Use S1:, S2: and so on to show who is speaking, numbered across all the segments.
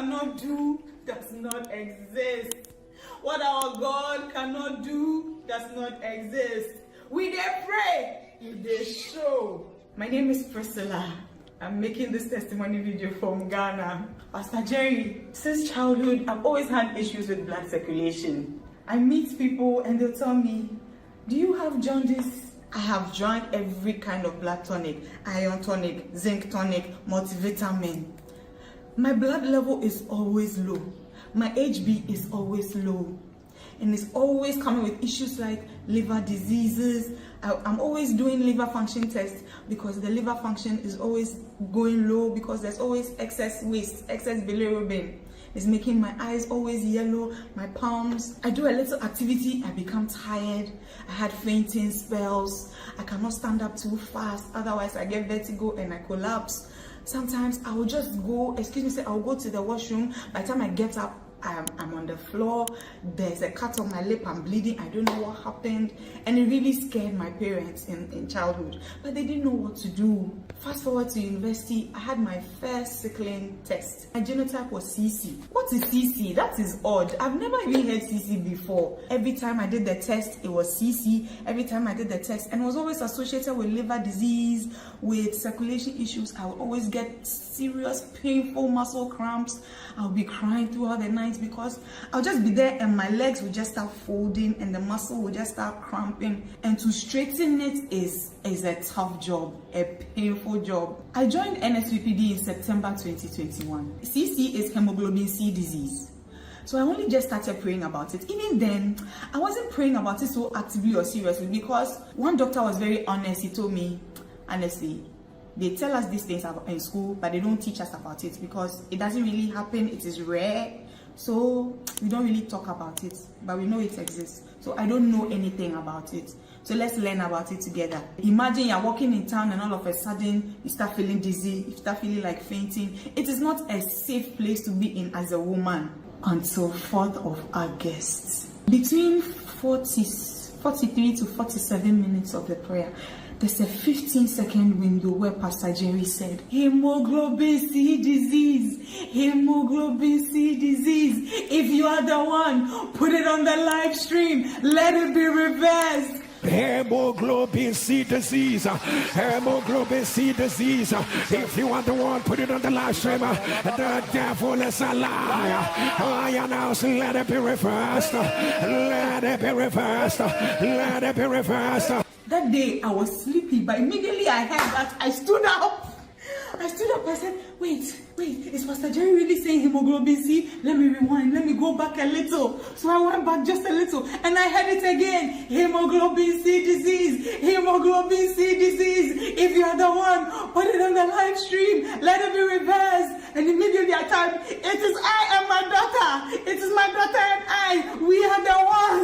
S1: cannot do does not exist. What our God cannot do does not exist. We dey pray, He dey show. My name is Priscilla. I'm making this testimony video from Ghana. Pastor Jerry, since childhood, I've always had issues with blood circulation. I meet people and they'll tell me, do you have jaundice? I have drank every kind of blood tonic, iron tonic, zinc tonic, multivitamin. My blood level is always low. My HB is always low. And it's always coming with issues like liver diseases. I'm always doing liver function tests because the liver function is always going low because there's always excess waste, excess bilirubin. It's making my eyes always yellow, my palms. I do a little activity, I become tired. I had fainting spells. I cannot stand up too fast, otherwise I get vertigo and I collapse. Sometimes I will just go, I'll go to the washroom. By the time I get up, I'm on the floor, there's a cut on my lip, I'm bleeding, I don't know what happened, and it really scared my parents in childhood, but they didn't know what to do. Fast forward to university, I had my first sickling test. My genotype was CC. What is CC? That is odd. I've never even heard CC before. Every time I did the test, it was CC. Every time I did the test, and it was always associated with liver disease, with circulation issues. I would always get serious, painful muscle cramps. I'll be crying throughout the night because I'll just be there and my legs will just start folding and the muscle will just start cramping. And to straighten it is a tough job, a painful job. I joined NSPPD in September 2021. CC is hemoglobin C disease. So I only just started praying about it. Even then, I wasn't praying about it so actively or seriously because one doctor was very honest. He told me, honestly, they tell us these things in school, but they don't teach us about it because it doesn't really happen. It is rare. So we don't really talk about it, but we know it exists. So I don't know anything about it. So let's learn about it together. Imagine you're walking in town and all of a sudden you start feeling dizzy, you start feeling like fainting. It is not a safe place to be in as a woman. Until 4th of August. Between 43 to 47 minutes of the prayer, there's a 15-second window where Pastor Jerry said, hemoglobin C disease, hemoglobin C disease. If you are the one, put it on the live stream. Let it be reversed.
S2: Hemoglobin C disease, hemoglobin C disease. If you want the one, put it on the live stream. The devil is a liar. I announce, let it be reversed. Let it be reversed. Let it be reversed.
S1: That day I was sleepy, but immediately I heard that I stood up. I said, wait, is Pastor Jerry really saying hemoglobin C? Let me rewind, let me go back a little. So I went back just a little and I heard it again. Hemoglobin C disease, hemoglobin C disease. If you are the one, put it on the live stream. Let it be reversed. And immediately I typed, it is I and my daughter. It is my daughter and I. We are the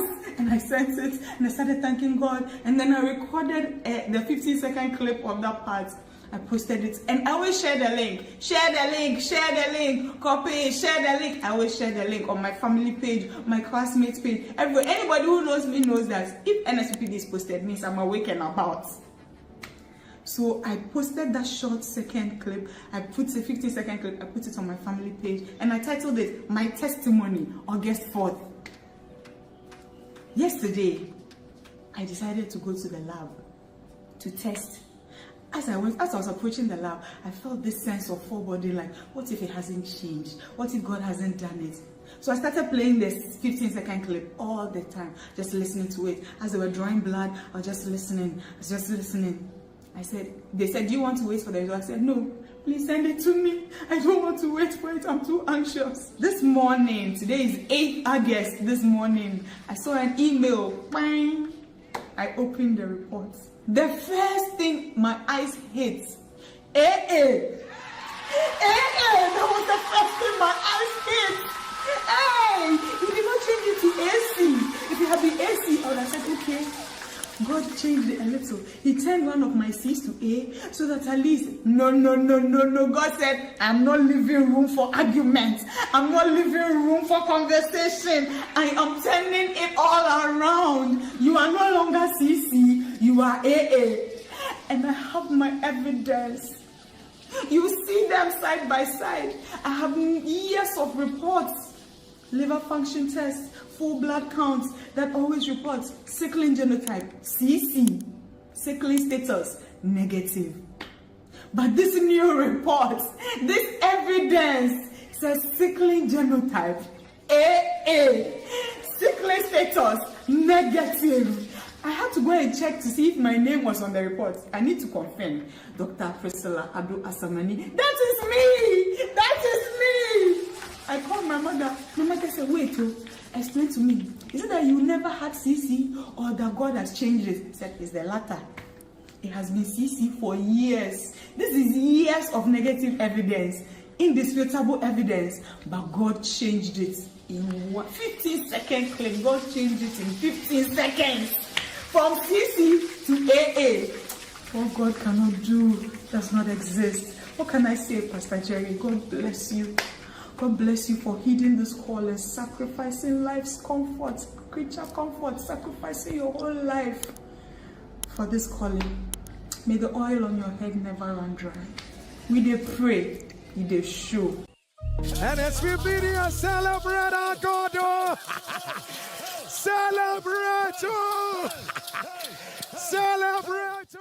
S1: ones. And I sent it and I started thanking God. And then I recorded the 15-second clip of that part. I posted it and I always share the link. Share the link, copy, share the link. I always share the link on my family page, my classmates page. Anybody who knows me knows that if NSPPD is posted, means I'm awake and about. So I posted that short second clip. I put a 15-second clip. I put it on my family page and I titled it, My Testimony, August 4th. Yesterday, I decided to go to the lab to test. As I was approaching the lab, I felt this sense of foreboding, like, what if it hasn't changed? What if God hasn't done it? So I started playing this 15-second clip all the time, just listening to it. As they were drawing blood, I was just listening. They said, do you want to wait for the result? I said, no, please send it to me. I don't want to wait for it. I'm too anxious. This morning, today is 8th August, this morning, I saw an email. Bang! I opened the report. The first thing my eyes hit, AA. That was the first thing my eyes hit. Hey, he did not change it to AC. If it had been AC, I would have said, okay. God changed it a little. He turned one of my C's to A so that at least, no. God said, I'm not leaving room for argument. I'm not leaving room for conversation. I am turning it all around. You are no longer CC, you are AA. And I have my evidence. You see them side by side. I have years of reports. Liver function tests, full blood counts that always reports sickling genotype, CC, sickling status, negative. But this new report, this evidence says sickling genotype, AA, sickling status, negative. I had to go and check to see if my name was on the report. I need to confirm. Dr. Priscilla Adu Asamani. That is me! That is me! I called my mother. My mother said, wait, explain to me. Is it that you never had CC or that God has changed it? I said, it's the latter. It has been CC for years. This is years of negative evidence, indisputable evidence, but God changed it in 15-second claim. God changed it in 15 seconds. From CC to AA. What God cannot do does not exist. What can I say, Pastor Jerry? God bless you. God bless you for heeding this call and sacrificing life's comfort, creature comfort, sacrificing your whole life for this calling. May the oil on your head never run dry. We dey pray, we dey show.
S2: NSPPD, celebrate our God. Celebrate. Celebrate.